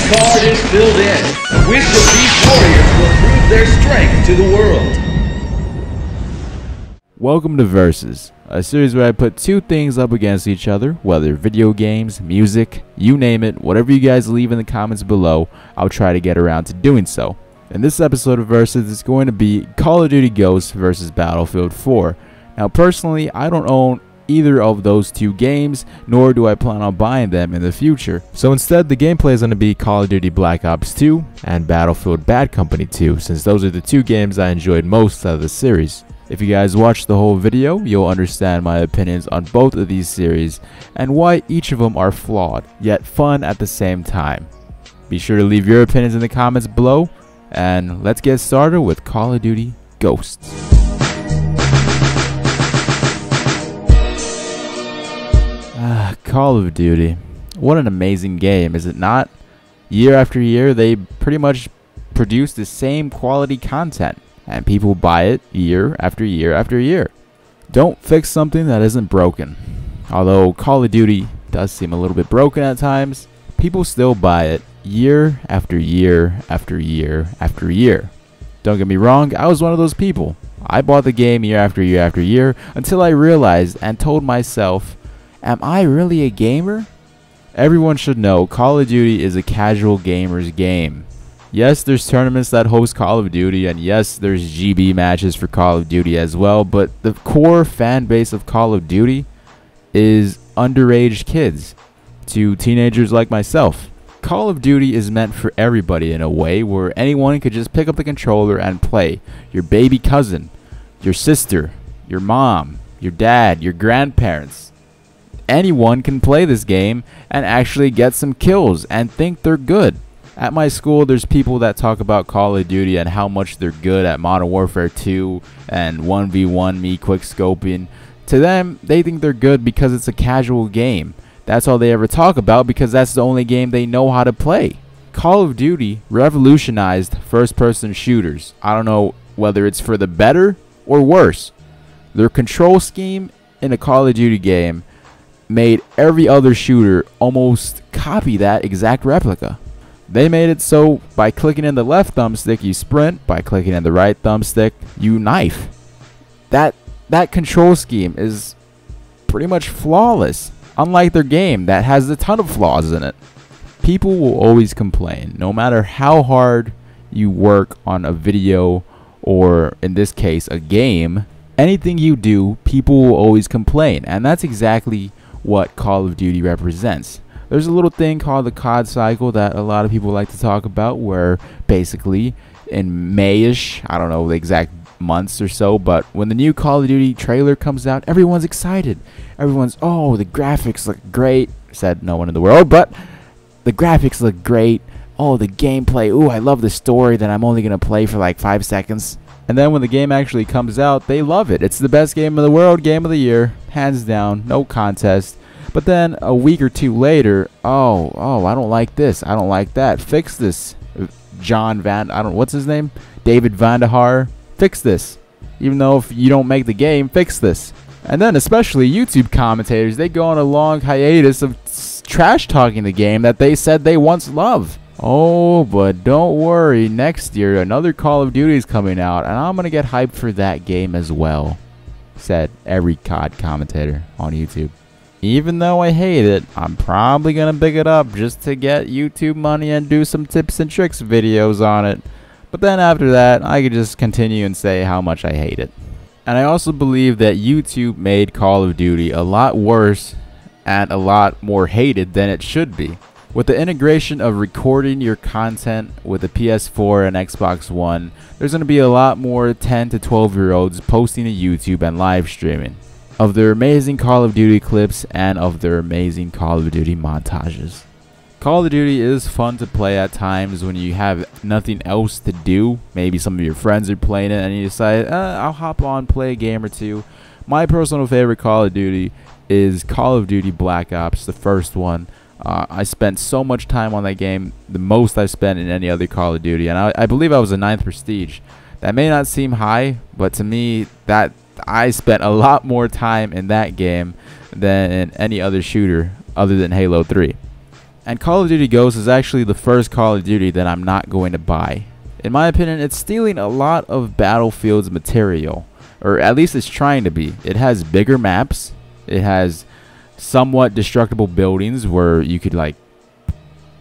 card is filled in. Which of these warriors will prove their strength to the world? Welcome to Versus, a series where I put two things up against each other, whether video games, music, you name it, whatever you guys leave in the comments below, I'll try to get around to doing so. In this episode of Versus, it's going to be Call of Duty Ghosts versus Battlefield 4. Now personally, I don't own either of those two games, nor do I plan on buying them in the future. So instead, the gameplay is going to be Call of Duty Black Ops 2 and Battlefield Bad Company 2, since those are the two games I enjoyed most out of the series. If you guys watch the whole video, you'll understand my opinions on both of these series and why each of them are flawed, yet fun at the same time. Be sure to leave your opinions in the comments below, and let's get started with Call of Duty Ghosts. Call of Duty. What an amazing game, is it not? Year after year, they pretty much produce the same quality content, and people buy it year after year after year. Don't fix something that isn't broken. Although Call of Duty does seem a little bit broken at times, people still buy it year after year after year after year. Don't get me wrong, I was one of those people. I bought the game year after year after year until I realized and told myself, am I really a gamer? Everyone should know Call of Duty is a casual gamer's game. Yes, there's tournaments that host Call of Duty, and yes, there's GB matches for Call of Duty as well, but the core fan base of Call of Duty is underage kids to teenagers like myself. Call of Duty is meant for everybody in a way where anyone could just pick up the controller and play. Your baby cousin, your sister, your mom, your dad, your grandparents. Anyone can play this game and actually get some kills and think they're good. At my school, there's people that talk about Call of Duty and how much they're good at Modern Warfare 2 and 1v1 me quickscoping. To them, they think they're good because it's a casual game. That's all they ever talk about because that's the only game they know how to play. Call of Duty revolutionized first-person shooters. I don't know whether it's for the better or worse. Their control scheme in a Call of Duty game made every other shooter almost copy that exact replica. They made it so by clicking in the left thumbstick you sprint, by clicking in the right thumbstick you knife. That control scheme is pretty much flawless, unlike their game that has a ton of flaws in it. People will always complain, no matter how hard you work on a video or in this case a game. Anything you do, people will always complain, and that's exactly what Call of Duty represents. There's a little thing called the COD cycle that a lot of people like to talk about, where basically in May-ish, I don't know the exact months or so, but when the new Call of Duty trailer comes out, everyone's excited. Everyone's, oh, the graphics look great. Said no one in the world, but the graphics look great. Oh, the gameplay. Ooh, I love the story that I'm only going to play for like 5 seconds. And then when the game actually comes out, they love it. It's the best game in the world, game of the year, hands down, no contest. But then a week or two later, oh, I don't like this. I don't like that. Fix this. What's his name? David Vandahar. Fix this. Even though if you don't make the game, fix this. And then especially YouTube commentators, they go on a long hiatus of trash talking the game that they said they once loved. Oh, but don't worry. Next year, another Call of Duty is coming out, and I'm going to get hyped for that game as well, said every COD commentator on YouTube. Even though I hate it, I'm probably going to pick it up just to get YouTube money and do some tips and tricks videos on it. But then after that, I could just continue and say how much I hate it. And I also believe that YouTube made Call of Duty a lot worse and a lot more hated than it should be. With the integration of recording your content with the PS4 and Xbox One, there's going to be a lot more 10 to 12-year-olds posting to YouTube and live streaming of their amazing Call of Duty clips and of their amazing Call of Duty montages. Call of Duty is fun to play at times when you have nothing else to do. Maybe some of your friends are playing it and you decide, I'll hop on, play a game or two. My personal favorite Call of Duty is Call of Duty Black Ops, the first one. I spent so much time on that game, the most I've spent in any other Call of Duty, and I believe I was a 9th prestige. That may not seem high, but to me, that I spent a lot more time in that game than in any other shooter other than Halo 3. And Call of Duty Ghosts is actually the first Call of Duty that I'm not going to buy. In my opinion, it's stealing a lot of Battlefield's material, or at least it's trying to be. It has bigger maps, it has somewhat destructible buildings where you could like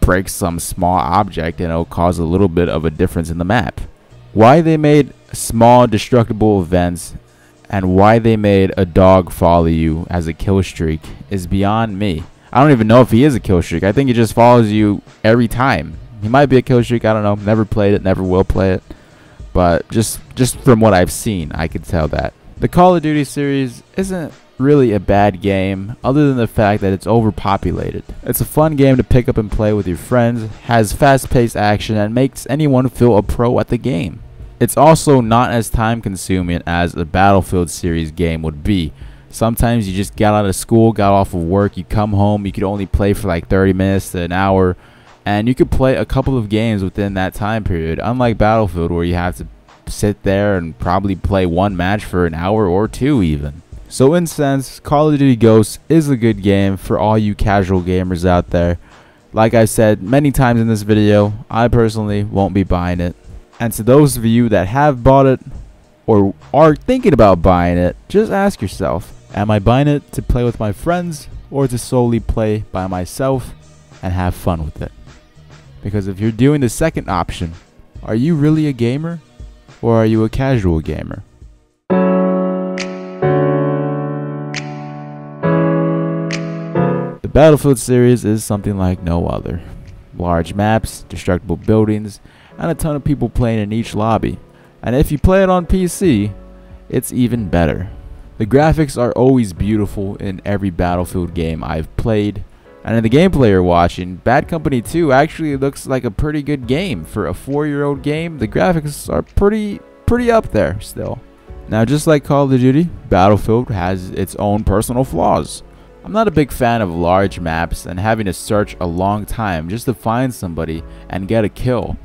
break some small object and it'll cause a little bit of a difference in the map. Why they made small destructible events and why they made a dog follow you as a kill streak is beyond me. I don't even know if he is a kill streak. I think he just follows you every time. He might be a kill streak, I don't know. Never played it, never will play it. But just from what I've seen, I could tell that. The Call of Duty series isn't really a bad game, other than the fact that it's overpopulated. It's a fun game to pick up and play with your friends, has fast-paced action, and makes anyone feel a pro at the game. It's also not as time-consuming as a Battlefield series game would be. Sometimes you just got out of school, got off of work, you come home, you could only play for like 30 minutes to an hour, and you could play a couple of games within that time period, unlike Battlefield where you have to sit there and probably play one match for an hour or two even. So in sense, Call of Duty Ghosts is a good game for all you casual gamers out there. Like I said many times in this video, I personally won't be buying it. And to those of you that have bought it or are thinking about buying it, just ask yourself, am I buying it to play with my friends or to solely play by myself and have fun with it? Because if you're doing the second option, are you really a gamer or are you a casual gamer? The Battlefield series is something like no other. Large maps, destructible buildings, and a ton of people playing in each lobby. And if you play it on PC, it's even better. The graphics are always beautiful in every Battlefield game I've played. And in the gameplay you're watching, Bad Company 2 actually looks like a pretty good game. For a 4-year-old game, the graphics are pretty up there still. Now just like Call of Duty, Battlefield has its own personal flaws. I'm not a big fan of large maps and having to search a long time just to find somebody and get a kill.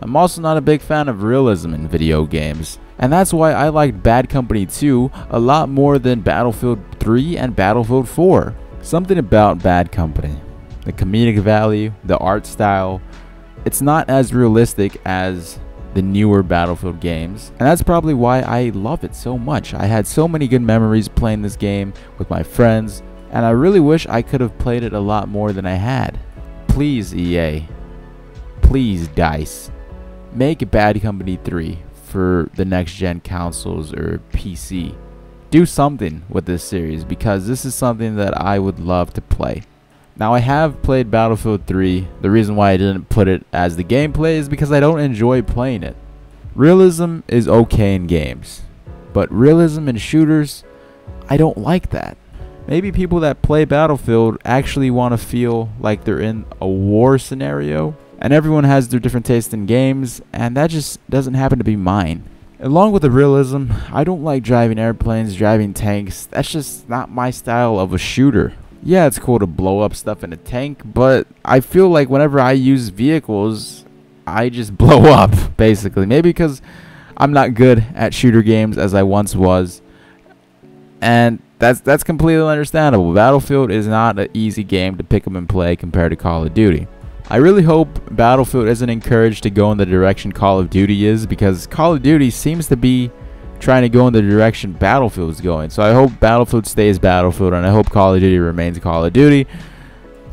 I'm also not a big fan of realism in video games, and that's why I liked Bad Company 2 a lot more than Battlefield 3 and Battlefield 4. Something about Bad Company, the comedic value, the art style, it's not as realistic as the newer Battlefield games, and that's probably why I love it so much. I had so many good memories playing this game with my friends, and I really wish I could have played it a lot more than I had. Please EA, please DICE, make Bad Company 3 for the next gen consoles or PC. Do something with this series because this is something that I would love to play. Now I have played Battlefield 3. The reason why I didn't put it as the gameplay is because I don't enjoy playing it. Realism is okay in games, but realism in shooters, I don't like that. Maybe people that play Battlefield actually want to feel like they're in a war scenario, and everyone has their different taste in games, and that just doesn't happen to be mine. Along with the realism, I don't like driving airplanes, driving tanks. That's just not my style of a shooter. Yeah, it's cool to blow up stuff in a tank, but I feel like whenever I use vehicles, I just blow up, basically. Maybe because I'm not good at shooter games as I once was, and that's completely understandable. Battlefield is not an easy game to pick up and play compared to Call of Duty. I really hope Battlefield isn't encouraged to go in the direction Call of Duty is, because Call of Duty seems to be trying to go in the direction Battlefield is going. So I hope Battlefield stays Battlefield, and I hope Call of Duty remains Call of Duty.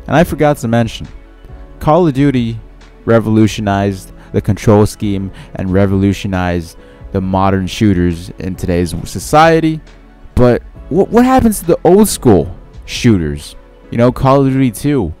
And I forgot to mention, Call of Duty revolutionized the control scheme and revolutionized the modern shooters in today's society. But what happens to the old school shooters? You know, Call of Duty 2.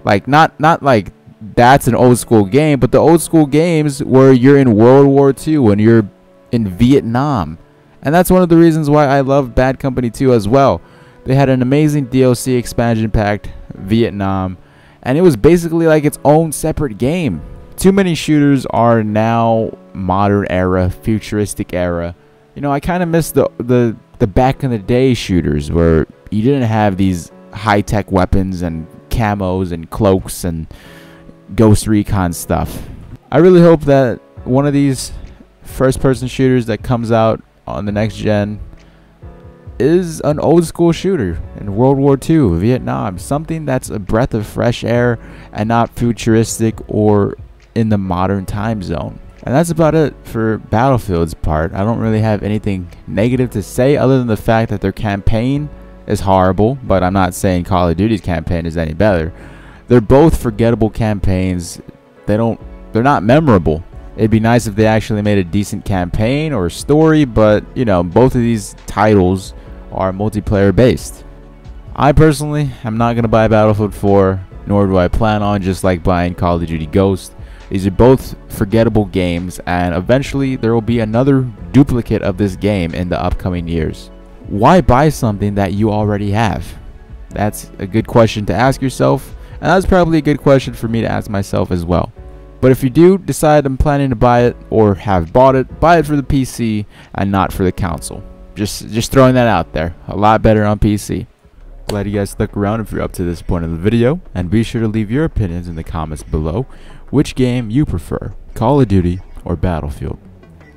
Like, not like that's an old school game, but the old school games where you're in World War II and you're in Vietnam. And that's one of the reasons why I love Bad Company 2 as well. They had an amazing DLC expansion pack, Vietnam, and it was basically like its own separate game. Too many shooters are now modern era, futuristic era. You know, I kind of miss the back in the day shooters where you didn't have these high-tech weapons and camos and cloaks and Ghost Recon stuff. I really hope that one of these first-person shooters that comes out on the next gen is an old school shooter in World War II, Vietnam, something that's a breath of fresh air and not futuristic or in the modern time zone. And that's about it for Battlefield's part. I don't really have anything negative to say other than the fact that their campaign is horrible, but I'm not saying Call of Duty's campaign is any better. They're both forgettable campaigns. They're not memorable. It'd be nice if they actually made a decent campaign or story, but you know, both of these titles are multiplayer based. I personally am not going to buy Battlefield 4, nor do I plan on, just like buying Call of Duty Ghost. These are both forgettable games, and eventually there will be another duplicate of this game in the upcoming years. Why buy something that you already have? That's a good question to ask yourself, and that's probably a good question for me to ask myself as well. But if you do decide I'm planning to buy it or have bought it, buy it for the PC and not for the console. Just throwing that out there. A lot better on PC. Glad you guys stuck around if you're up to this point of the video, and be sure to leave your opinions in the comments below. Which game you prefer, Call of Duty or Battlefield?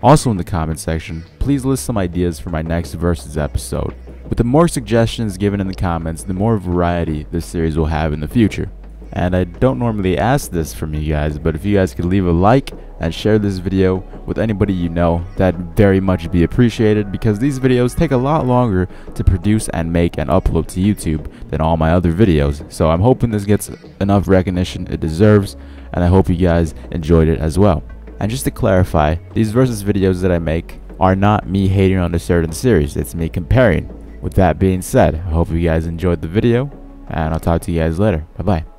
Also in the comment section, please list some ideas for my next Versus episode. With the more suggestions given in the comments, the more variety this series will have in the future. And I don't normally ask this from you guys, but if you guys could leave a like and share this video with anybody you know, that'd very much be appreciated, because these videos take a lot longer to produce and make and upload to YouTube than all my other videos. So I'm hoping this gets enough recognition it deserves, and I hope you guys enjoyed it as well. And just to clarify, these Versus videos that I make are not me hating on a certain series, it's me comparing. With that being said, I hope you guys enjoyed the video, and I'll talk to you guys later. Bye bye.